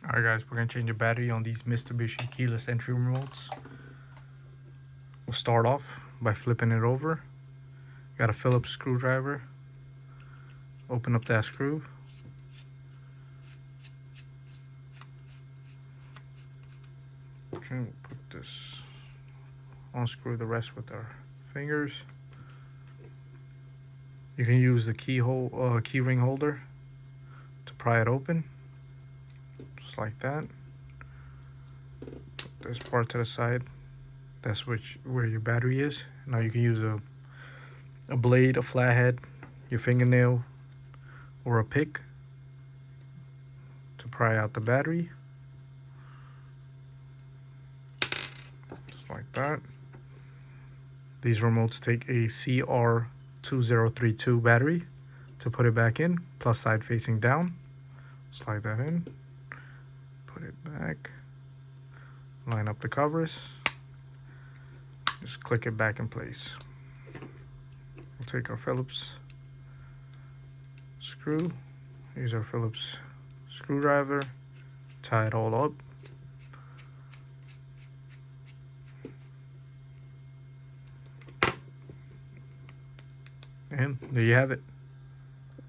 Alright guys, we're going to change the battery on these Mitsubishi keyless entry remotes. We'll start off by flipping it over. Got a Phillips screwdriver. Open up that screw. Okay, we'll put this, unscrew the rest with our fingers. You can use the key ring holder to pry it open, just like that. Put this part to the side. That's where your battery is. Now you can use a blade, a flathead, your fingernail, or a pick to pry out the battery. Just like that. These remotes take a CR2032 battery to put it back in, plus side facing down. Slide that in, put it back, line up the covers, just click it back in place. We'll take our Phillips screw, use our Phillips screwdriver, tie it all up. And there you have it.